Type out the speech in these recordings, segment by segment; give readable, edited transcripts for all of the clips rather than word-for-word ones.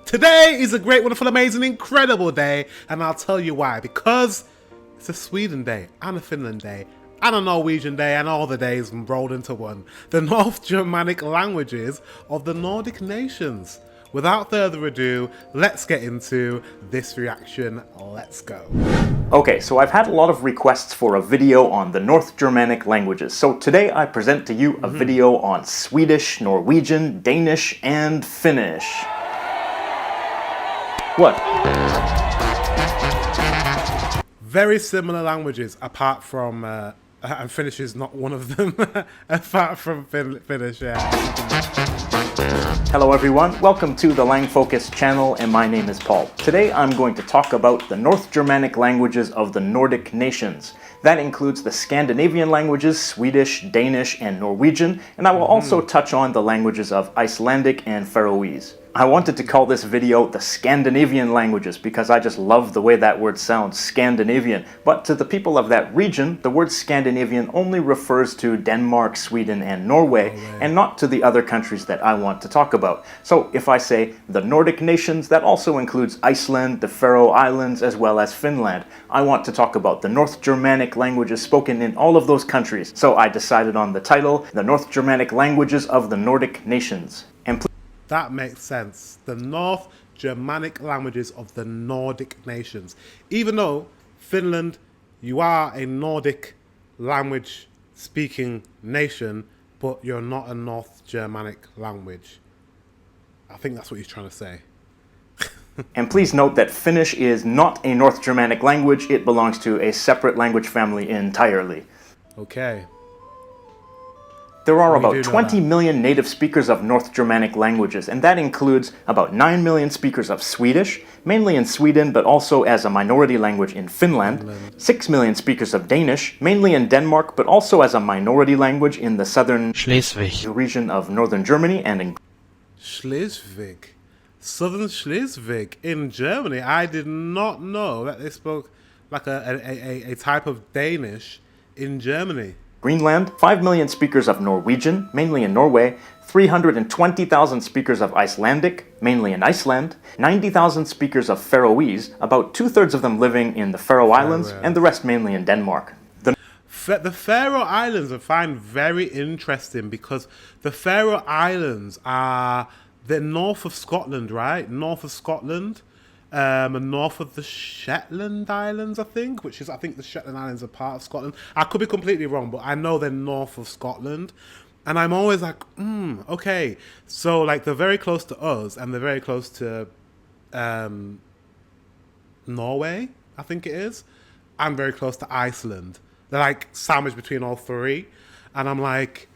Today is a great, wonderful, amazing, incredible day, and I'll tell you why. Because it's a Sweden day, and a Finland day, and a Norwegian day, and all the days rolled into one. The North Germanic languages of the Nordic nations. Without further ado, let's get into this reaction. Let's go. Okay, so I've had a lot of requests for a video on the North Germanic languages. So today I present to you a video on Swedish, Norwegian, Danish, and Finnish. What? Very similar languages, apart from, and Finnish is not one of them, apart from Finnish, yeah. Hello everyone, welcome to the Lang Focus channel, and my name is Paul. Today I'm going to talk about the North Germanic languages of the Nordic nations. That includes the Scandinavian languages, Swedish, Danish, and Norwegian, and I will also touch on the languages of Icelandic and Faroese. I wanted to call this video the Scandinavian languages because I just love the way that word sounds, Scandinavian. But to the people of that region, the word Scandinavian only refers to Denmark, Sweden, and Norway, and not to the other countries that I want to talk about. So if I say the Nordic nations, that also includes Iceland, the Faroe Islands, as well as Finland. I want to talk about the North Germanic languages spoken in all of those countries. So I decided on the title, The North Germanic Languages of the Nordic Nations. And that makes sense. The North Germanic languages of the Nordic nations. Even though, Finland, you are a Nordic language speaking nation, but you're not a North Germanic language. I think that's what he's trying to say. And please note that Finnish is not a North Germanic language. It belongs to a separate language family entirely. Okay. There are about 20 million native speakers of North Germanic languages, and that includes about 9 million speakers of Swedish, mainly in Sweden, but also as a minority language in Finland, 6 million speakers of Danish, mainly in Denmark, but also as a minority language in the southern Schleswig region of northern Germany, and in Schleswig. Southern Schleswig in Germany. I did not know that they spoke like a type of Danish in Germany. Greenland, 5 million speakers of Norwegian, mainly in Norway, 320,000 speakers of Icelandic, mainly in Iceland, 90,000 speakers of Faroese, about 2/3 of them living in the Faroe Islands, and the rest mainly in Denmark. The Faroe Islands I find very interesting because the Faroe Islands are the north of Scotland, right? North of Scotland. And north of the Shetland Islands, I think, which is, I think the Shetland Islands are part of Scotland. I could be completely wrong, but I know they're north of Scotland. And I'm always like, okay. So, like, they're very close to us, and they're very close to Norway, I think it is, and very close to Iceland. They're, like, sandwiched between all three. And I'm like,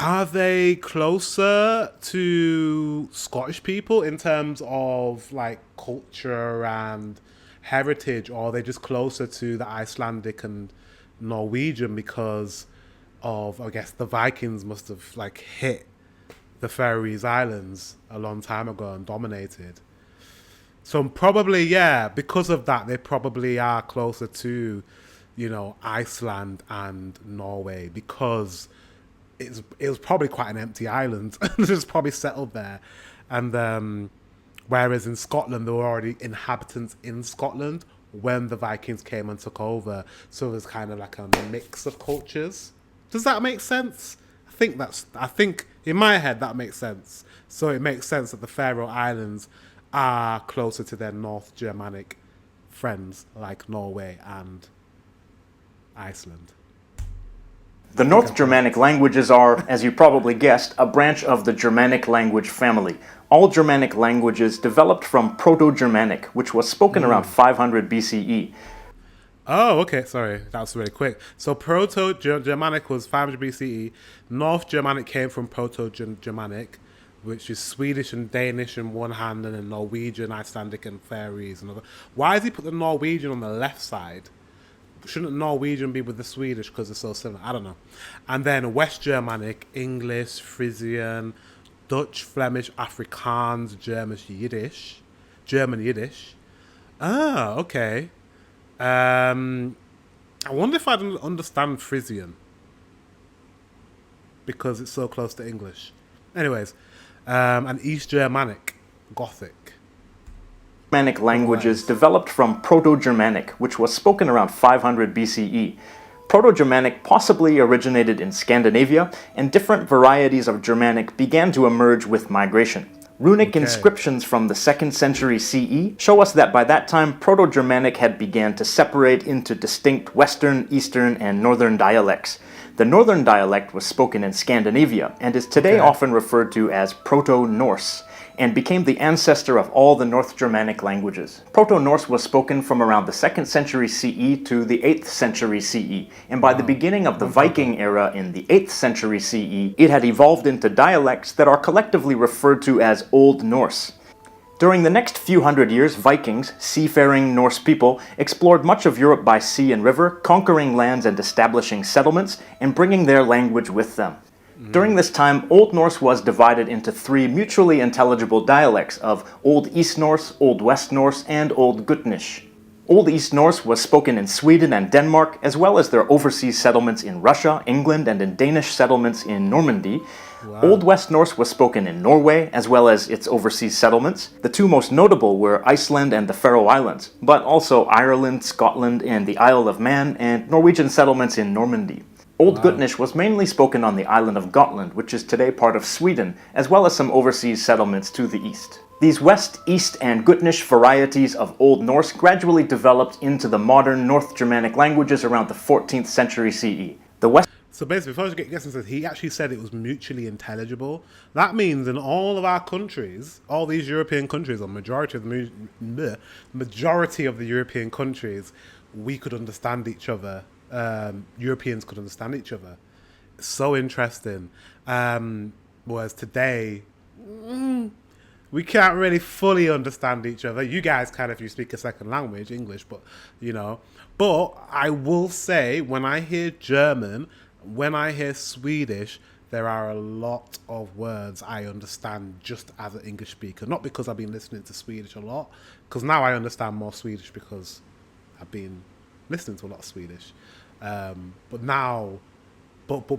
are they closer to Scottish people in terms of like culture and heritage, or are they just closer to the Icelandic and Norwegian because of, I guess, the Vikings must have like hit the Faroese Islands a long time ago and dominated. So probably, yeah, because of that, they probably are closer to, you know, Iceland and Norway because it was probably quite an empty island. It was probably settled there. And whereas in Scotland, there were already inhabitants in Scotland when the Vikings came and took over. So there's kind of like a mix of cultures. Does that make sense? I think in my head that makes sense. So it makes sense that the Faroe Islands are closer to their North Germanic friends like Norway and Iceland. The North Germanic languages are, as you probably guessed, a branch of the Germanic language family. All Germanic languages developed from Proto-Germanic, which was spoken around 500 BCE. Oh, okay, sorry, that was really quick. So Proto-Germanic was 500 BCE. North Germanic came from Proto-Germanic, which is Swedish and Danish in one hand, and then Norwegian, Icelandic, and Faroese. Why has he put the Norwegian on the left side? Shouldn't Norwegian be with the Swedish because they're so similar? I don't know. And then West Germanic, English, Frisian, Dutch, Flemish, Afrikaans, German Yiddish. Ah, okay. I wonder if I'd understand Frisian because it's so close to English. Anyways, and East Germanic. Gothic. Germanic languages developed from Proto-Germanic, which was spoken around 500 BCE. Proto-Germanic possibly originated in Scandinavia, and different varieties of Germanic began to emerge with migration. Runic inscriptions from the 2nd century CE show us that by that time Proto-Germanic had began to separate into distinct Western, Eastern, and Northern dialects. The Northern dialect was spoken in Scandinavia and is today often referred to as Proto-Norse, and became the ancestor of all the North Germanic languages. Proto-Norse was spoken from around the 2nd century CE to the 8th century CE, and by the beginning of the Viking era in the 8th century CE, it had evolved into dialects that are collectively referred to as Old Norse. During the next few hundred years, Vikings, seafaring Norse people, explored much of Europe by sea and river, conquering lands and establishing settlements, and bringing their language with them. During this time, Old Norse was divided into 3 mutually intelligible dialects of Old East Norse, Old West Norse, and Old Gutnish. Old East Norse was spoken in Sweden and Denmark, as well as their overseas settlements in Russia, England, and in Danish settlements in Normandy. Wow. Old West Norse was spoken in Norway, as well as its overseas settlements. The 2 most notable were Iceland and the Faroe Islands, but also Ireland, Scotland, and the Isle of Man, and Norwegian settlements in Normandy. Old Gutnish was mainly spoken on the island of Gotland, which is today part of Sweden, as well as some overseas settlements to the east. These West, East, and Gutnish varieties of Old Norse gradually developed into the modern North Germanic languages around the 14th century CE. So basically, before I get into this, he actually said it was mutually intelligible. That means in all of our countries, all these European countries, or majority of the European countries, we could understand each other. Europeans could understand each other. It's so interesting. Whereas today, we can't really fully understand each other. You guys can if you speak a second language, English, but But I will say, when I hear German, when I hear Swedish, there are a lot of words I understand just as an English speaker. Not because I've been listening to Swedish a lot, because now I understand more Swedish because I've been listening to a lot of Swedish. But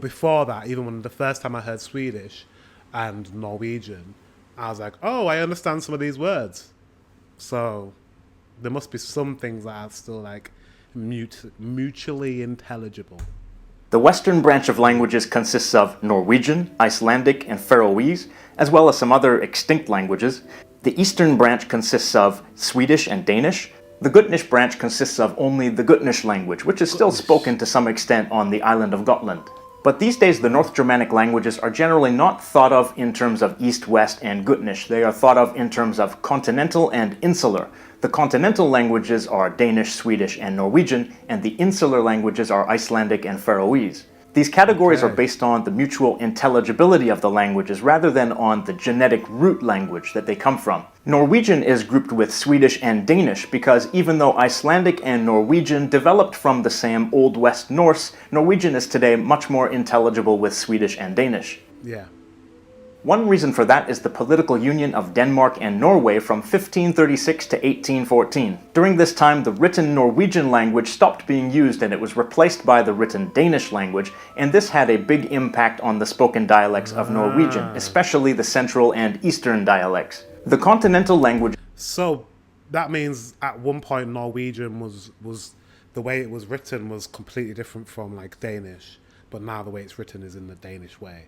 before that, even when the first time I heard Swedish and Norwegian, I was like, oh, I understand some of these words. So there must be some things that are still like mutually intelligible. The western branch of languages consists of Norwegian, Icelandic, and Faroese, as well as some other extinct languages. The eastern branch consists of Swedish and Danish. The Gutnish branch consists of only the Gutnish language, which is still spoken to some extent on the island of Gotland. But these days, the North Germanic languages are generally not thought of in terms of East, West, and Gutnish. They are thought of in terms of continental and insular. The continental languages are Danish, Swedish, and Norwegian, and the insular languages are Icelandic and Faroese. These categories are based on the mutual intelligibility of the languages rather than on the genetic root language that they come from. Norwegian is grouped with Swedish and Danish because even though Icelandic and Norwegian developed from the same Old West Norse, Norwegian is today much more intelligible with Swedish and Danish. Yeah. One reason for that is the political union of Denmark and Norway from 1536 to 1814. During this time, the written Norwegian language stopped being used and it was replaced by the written Danish language, and this had a big impact on the spoken dialects of Norwegian, especially the central and eastern dialects. The continental language... So that means at one point Norwegian was the way it was written was completely different from like Danish, but now the way it's written is in the Danish way.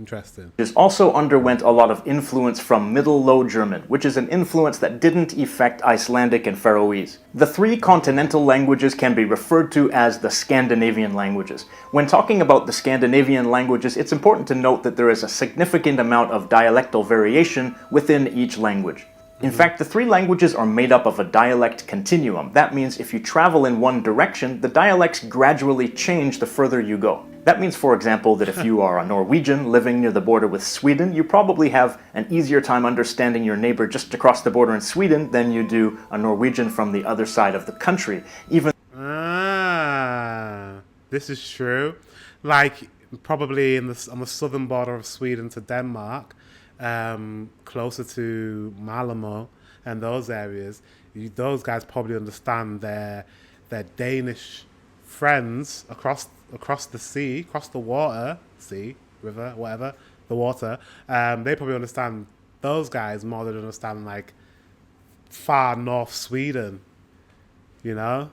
Interesting. It also underwent a lot of influence from Middle Low German, which is an influence that didn't affect Icelandic and Faroese. The 3 continental languages can be referred to as the Scandinavian languages. When talking about the Scandinavian languages, it's important to note that there is a significant amount of dialectal variation within each language. In fact, the 3 languages are made up of a dialect continuum. That means if you travel in one direction, the dialects gradually change the further you go. That means, for example, that if you are a Norwegian living near the border with Sweden, you probably have an easier time understanding your neighbor just across the border in Sweden than you do a Norwegian from the other side of the country. This is true. Like, probably on the southern border of Sweden to Denmark, closer to Malm and those areas, those guys probably understand their Danish friends across the sea, across the water, sea, river, whatever, the water. They probably understand those guys more than understand like far north Sweden. You know,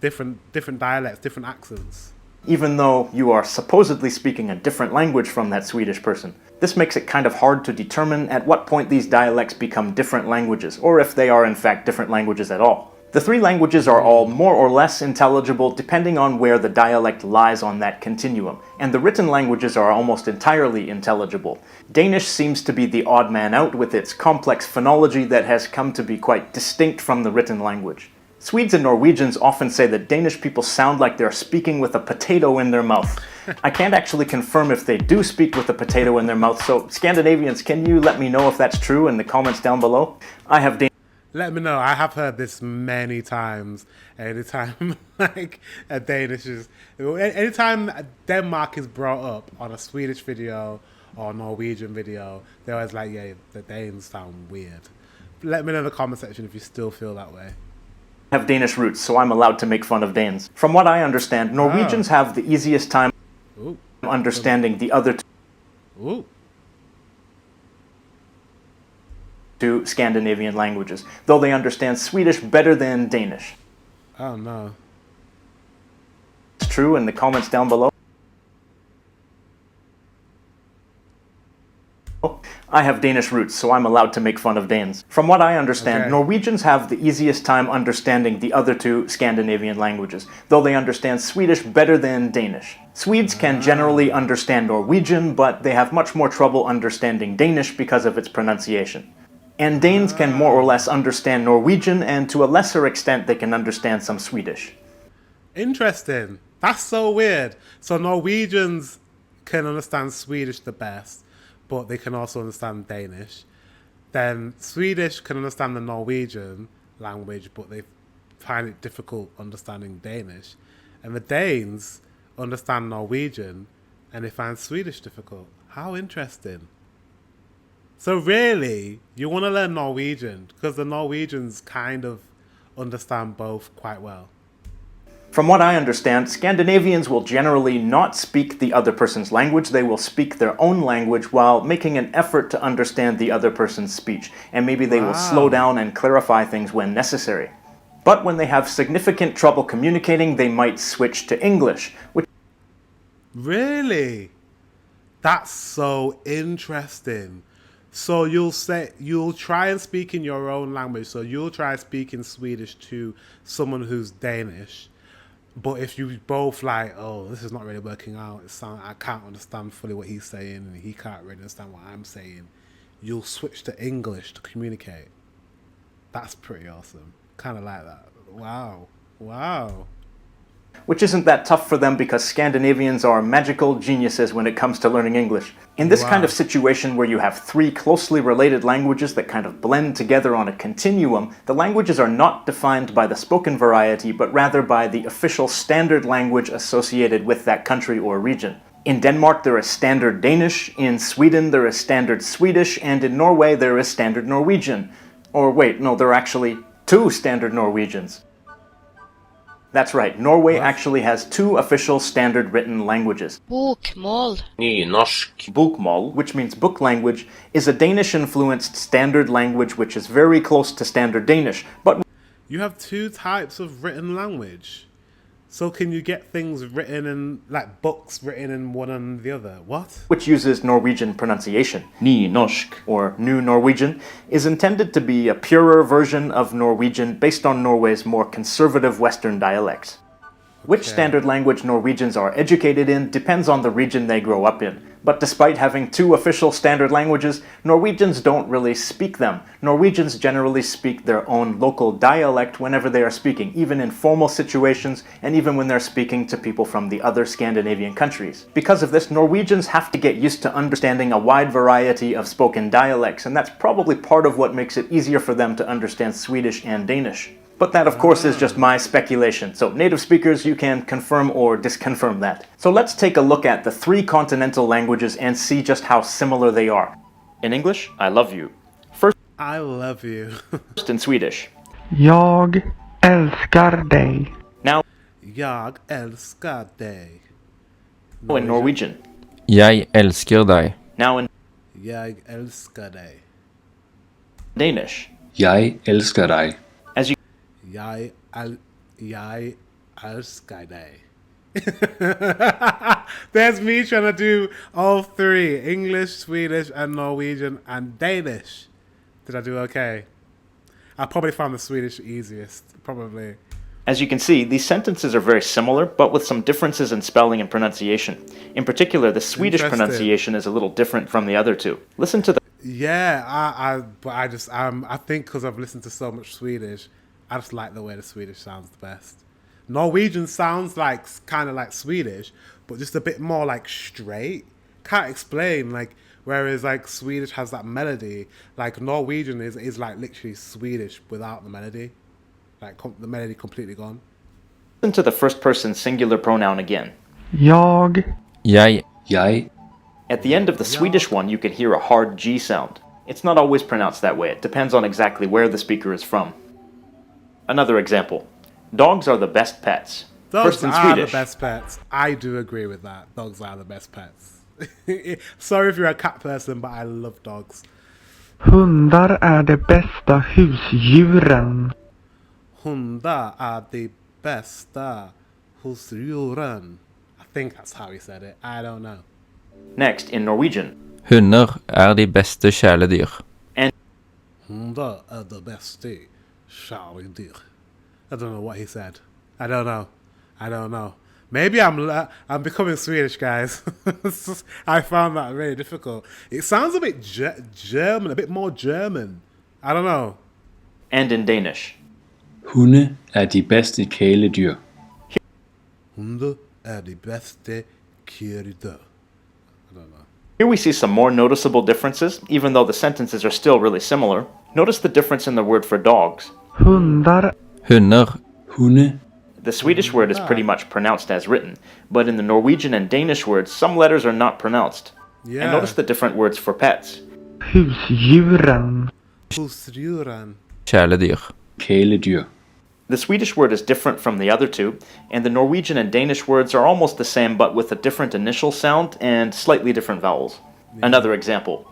different dialects, different accents. Even though you are supposedly speaking a different language from that Swedish person. This makes it kind of hard to determine at what point these dialects become different languages, or if they are in fact different languages at all. The three languages are all more or less intelligible depending on where the dialect lies on that continuum, and the written languages are almost entirely intelligible. Danish seems to be the odd man out with its complex phonology that has come to be quite distinct from the written language. Swedes and Norwegians often say that Danish people sound like they're speaking with a potato in their mouth. I can't actually confirm if they do speak with a potato in their mouth, so Scandinavians, can you let me know if that's true in the comments down below? Let me know. I have heard this many times. Anytime like a Danish is... Anytime Denmark is brought up on a Swedish video or Norwegian video, they're always like, yeah, the Danes sound weird. Let me know in the comment section if you still feel that way. Have Danish roots, so I'm allowed to make fun of Danes. From what I understand, Norwegians have the easiest time understanding the other two Scandinavian languages, though they understand Swedish better than Danish. Oh no. It's true in the comments down below. I have Danish roots, so I'm allowed to make fun of Danes. From what I understand, Norwegians have the easiest time understanding the other two Scandinavian languages, though they understand Swedish better than Danish. Swedes can generally understand Norwegian, but they have much more trouble understanding Danish because of its pronunciation. And Danes can more or less understand Norwegian, and to a lesser extent they can understand some Swedish. Interesting. That's so weird. So Norwegians can understand Swedish the best, but they can also understand Danish. Then Swedish can understand the Norwegian language, but they find it difficult understanding Danish. And the Danes understand Norwegian, and they find Swedish difficult. How interesting. So really, you want to learn Norwegian, because the Norwegians kind of understand both quite well. From what I understand, Scandinavians will generally not speak the other person's language. They will speak their own language while making an effort to understand the other person's speech, and maybe they will slow down and clarify things when necessary. But when they have significant trouble communicating, they might switch to English, which... Really? That's so interesting. So you'll try and speak in your own language. So you'll try speaking Swedish to someone who's Danish. But if you both like, oh, this is not really working out, I can't understand fully what he's saying, and he can't really understand what I'm saying, you'll switch to English to communicate. That's pretty awesome. Kind of like that. Wow. Wow. Which isn't that tough for them because Scandinavians are magical geniuses when it comes to learning English. In this kind of situation where you have three closely related languages that kind of blend together on a continuum, the languages are not defined by the spoken variety, but rather by the official standard language associated with that country or region. In Denmark there is standard Danish, in Sweden there is standard Swedish, and in Norway there is standard Norwegian. Or wait, no, there are actually two standard Norwegians. That's right, Norway actually has two official standard written languages. Bokmål. Nynorsk. Bokmål, which means book language, is a Danish-influenced standard language which is very close to standard Danish, but... You have two types of written language. So can you get things written in, like books written in one and the other? What? Which uses Norwegian pronunciation. Nynorsk, or New Norwegian, is intended to be a purer version of Norwegian based on Norway's more conservative Western dialects. Which standard language Norwegians are educated in depends on the region they grow up in. But despite having two official standard languages, Norwegians don't really speak them. Norwegians generally speak their own local dialect whenever they are speaking, even in formal situations, and even when they're speaking to people from the other Scandinavian countries. Because of this, Norwegians have to get used to understanding a wide variety of spoken dialects, and that's probably part of what makes it easier for them to understand Swedish and Danish. But that, of course, is just my speculation, so native speakers, you can confirm or disconfirm that. So let's take a look at the three continental languages and see just how similar they are. In English, I love you. First, I love you. First in Swedish. Jag älskar dig. Now, Jag älskar dig. in Norwegian. Jag älskar dig. Now in... Jag älskar dig. Danish. Jeg elsker dig. As you Jeg elsker dig. There's me trying to do all three: English, Swedish, and Norwegian, and Danish. Did I do okay? I probably found the Swedish easiest, probably. As you can see, these sentences are very similar, but with some differences in spelling and pronunciation. In particular, the Swedish pronunciation is a little different from the other two. Listen to the... Yeah, I think because I've listened to so much Swedish, I just like the way the Swedish sounds the best. Norwegian sounds like kind of like Swedish, but just a bit more like straight. Can't explain, like, whereas like Swedish has that melody, like Norwegian is like literally Swedish without the melody. Like the melody completely gone. Listen to the first person singular pronoun again. Jag. Jeg. Jeg. At the end of the Swedish one, you can hear a hard G sound. It's not always pronounced that way. It depends on exactly where the speaker is from. Another example. Dogs are the best pets. Dogs First in are Swedish. the best pets. I do agree with that. Dogs are the best pets. Sorry if you're a cat person, but I love dogs. Hundar är de bästa husdjuren. Hundar är de bästa husdjuren. I think that's how he said it. I don't know. Next, in Norwegian. Hunder er de beste kjæledyr. Hundar är de bästa kärledyr. I don't know what he said. I don't know. Maybe I'm becoming Swedish, guys. I found that really difficult. It sounds a bit German, a bit more German. I don't know. And in Danish. Hunde er de bedste kæledyr. Hundar är de bästa kärledyr. I don't know. Here we see some more noticeable differences, even though the sentences are still really similar. Notice the difference in the word for dogs. Hundar. Hunder. Hunde. The Swedish word is pretty much pronounced as written, but in the Norwegian and Danish words, some letters are not pronounced. Yeah. And notice the different words for pets. Husdjuren. Husdjuren. Kjæledyr. Kæledyr. The Swedish word is different from the other two, and the Norwegian and Danish words are almost the same but with a different initial sound and slightly different vowels. Yeah. Another example.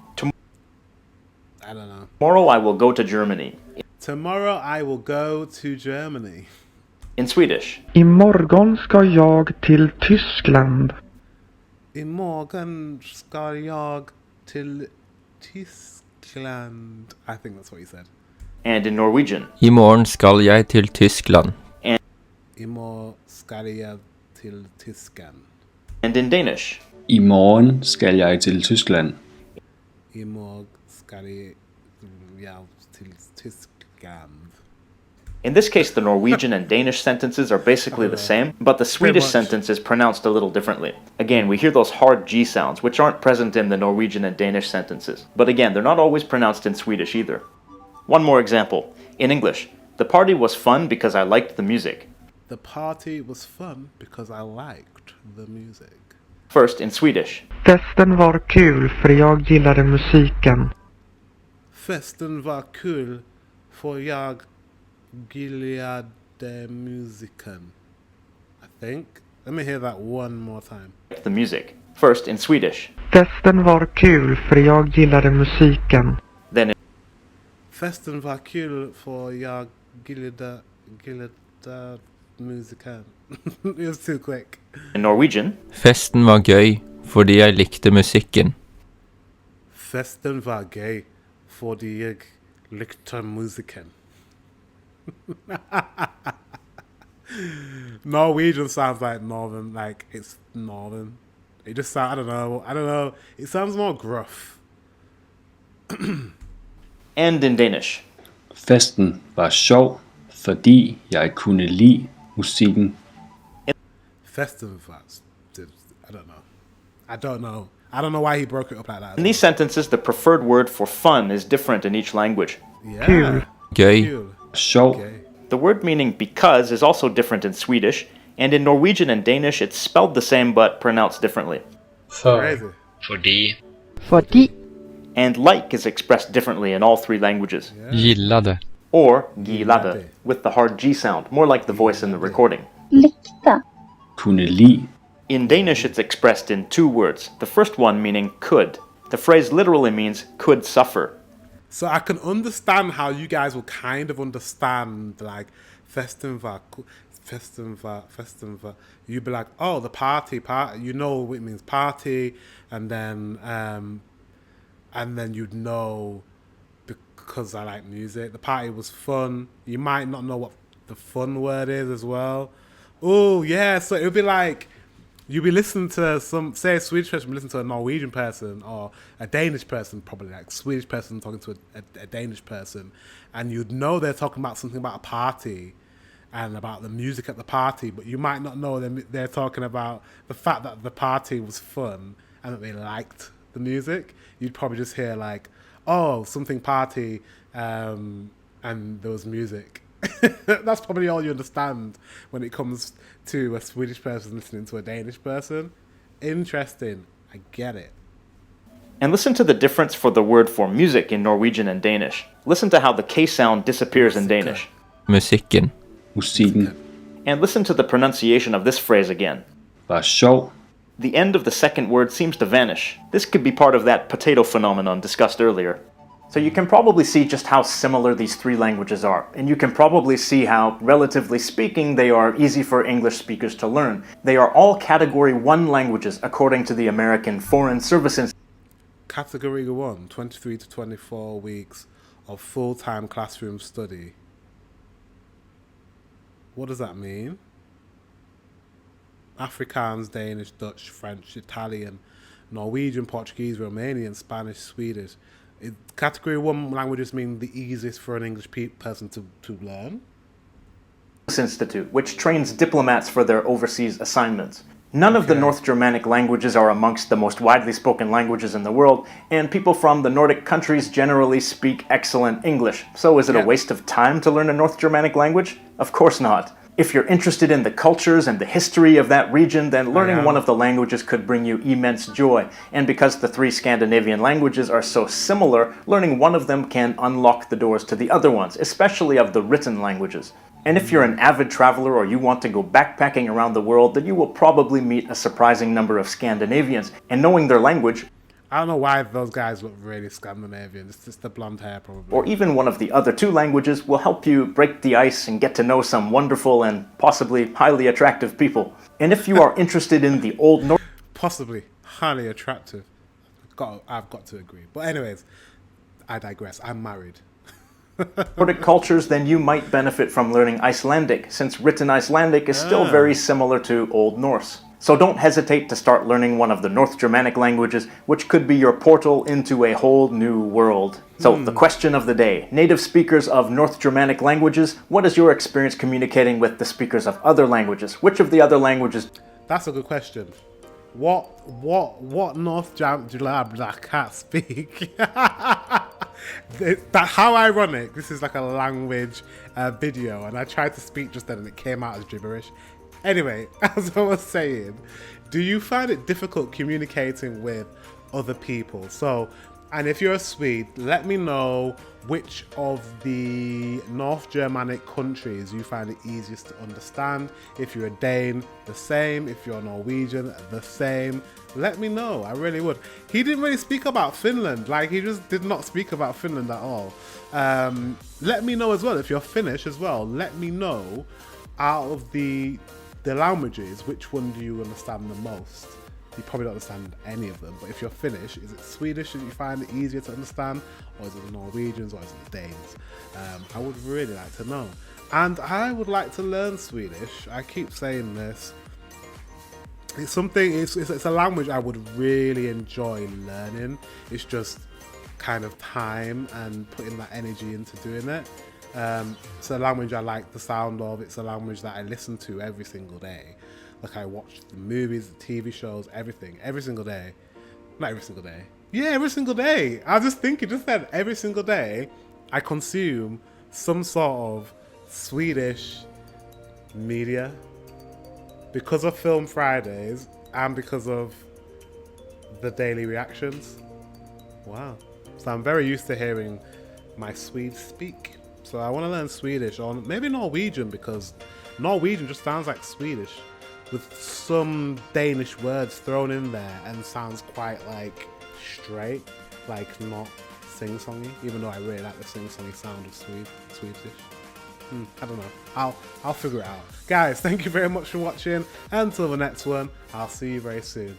I don't know. Tomorrow I will go to Germany. Tomorrow I will go to Germany. In Swedish. Imorgon ska jag till Tyskland. Imorgon ska jag till Tyskland. I think that's what he said. And in Norwegian. I morgen skal jeg til Tyskland. Imorgon ska jag till Tyskland. And in Danish. I morgen skal jeg til Tyskland. Imorgon ska jag till Tyskland. In this case, the Norwegian and Danish sentences are basically the same, but the Swedish sentence is pronounced a little differently. Again, we hear those hard G sounds, which aren't present in the Norwegian and Danish sentences. But again, they're not always pronounced in Swedish either. One more example. In English, the party was fun because I liked the music. The party was fun because I liked the music. First, in Swedish. Festen var kul för jag gillade musiken. Festen var kul för jag gillade musiken. I think. Let me hear that one more time. The music. First, in Swedish. Festen var kul för jag gillade musiken. Then in Festen var kul för jag gillade musiken. It was too quick. Norwegian. Festen var gøy fordi jeg likte musikken. Festen var gøy fordi jeg likte musiken. Norwegian sounds like northern, like it's northern. It just sounds, I don't know. It sounds more gruff. And in Danish. Festen var sjov, fordi jeg kunne lide musikken. Festen var, I don't know why he broke it up like that. In these sentences, the preferred word for fun is different in each language. Yeah. Gøy. Kul. Sjov. Okay. The word meaning because is also different in Swedish, and in Norwegian and Danish it's spelled the same but pronounced differently. Crazy. Fordi. And like is expressed differently in all three languages. Gillade. Or gillade, with the hard G sound, more like the voice in the recording. Likte. Kunne lide. In Danish it's expressed in two words, the first one meaning could. The phrase literally means could suffer. So I can understand how you guys will kind of understand, like, Festinva. You'd be like, oh, the party. You know what it means, party. And then you'd know, because I like music, the party was fun. You might not know what the fun word is as well. Oh, yeah. So it would be like, you'll be listening to say a Swedish person, listen to a Norwegian person or a Danish person, probably like Swedish person talking to a Danish person, and you'd know they're talking about something about a party and about the music at the party, but you might not know they're talking about the fact that the party was fun and that they liked the music. You'd probably just hear like, oh, something party, and there was music. That's probably all you understand when it comes to a Swedish person listening to a Danish person. Interesting. I get it. And listen to the difference for the word for music in Norwegian and Danish. Listen to how the K sound disappears in Danish. Musikken. Musikken And listen to the pronunciation of this phrase again. var sjov. The end of the second word seems to vanish. This could be part of that potato phenomenon discussed earlier. So you can probably see just how similar these three languages are, and you can probably see how, relatively speaking, they are easy for English speakers to learn. They are all Category 1 languages according to the American Foreign Service Institute. Category 1, 23 to 24 weeks of full-time classroom study. What does that mean? Afrikaans, Danish, Dutch, French, Italian, Norwegian, Portuguese, Romanian, Spanish, Swedish. Category 1 languages mean the easiest for an English person to learn. Institute, which trains diplomats for their overseas assignments. None of the North Germanic languages are amongst the most widely spoken languages in the world, and people from the Nordic countries generally speak excellent English. So is it a waste of time to learn a North Germanic language? Of course not. If you're interested in the cultures and the history of that region, then learning one of the languages could bring you immense joy. And because the three Scandinavian languages are so similar, learning one of them can unlock the doors to the other ones, especially of the written languages. And if you're an avid traveler or you want to go backpacking around the world, then you will probably meet a surprising number of Scandinavians. And knowing their language, I don't know why those guys look really Scandinavian. It's just the blonde hair, probably. or even one of the other two languages, will help you break the ice and get to know some wonderful and possibly highly attractive people. And if you are interested in the Old Nordic... Possibly highly attractive. I've got to agree. But anyways, I digress. I'm married. Nordic cultures, then you might benefit from learning Icelandic, since written Icelandic is still very similar to Old Norse. So don't hesitate to start learning one of the North Germanic languages, which could be your portal into a whole new world. So the question of the day: native speakers of North Germanic languages, what is your experience communicating with the speakers of other languages? Which of the other languages... That's a good question. What North Germanic I can't speak? How ironic. This is like a language video, and I tried to speak just then and it came out as gibberish. Anyway, as I was saying, do you find it difficult communicating with other people? So, and if you're a Swede, let me know which of the North Germanic countries you find it easiest to understand. If you're a Dane, the same. If you're Norwegian, the same. Let me know. I really would. He didn't really speak about Finland. Like, he just did not speak about Finland at all. Let me know as well if you're Finnish as well. Let me know, out of the languages, which one do you understand the most? You probably don't understand any of them, but if you're Finnish, is it Swedish that you find it easier to understand, or is it the Norwegians, or is it the Danes? I would really like to know. And I would like to learn Swedish. I keep saying this. It's something, it's a language I would really enjoy learning. It's just kind of time and putting that energy into doing it. It's a language I like the sound of. It's a language that I listen to every single day. Like, I watch the movies, the TV shows, everything, every single day. Not every single day. Yeah, every single day. I was just thinking, just then, every single day, I consume some sort of Swedish media because of Film Fridays and because of the daily reactions. Wow. So I'm very used to hearing my Swedes speak. So I want to learn Swedish, or maybe Norwegian, because Norwegian just sounds like Swedish with some Danish words thrown in there and sounds quite like straight, like not sing-songy, even though I really like the sing-songy sound of Swedish. I don't know. I'll figure it out. Guys, thank you very much for watching. Until the next one, I'll see you very soon.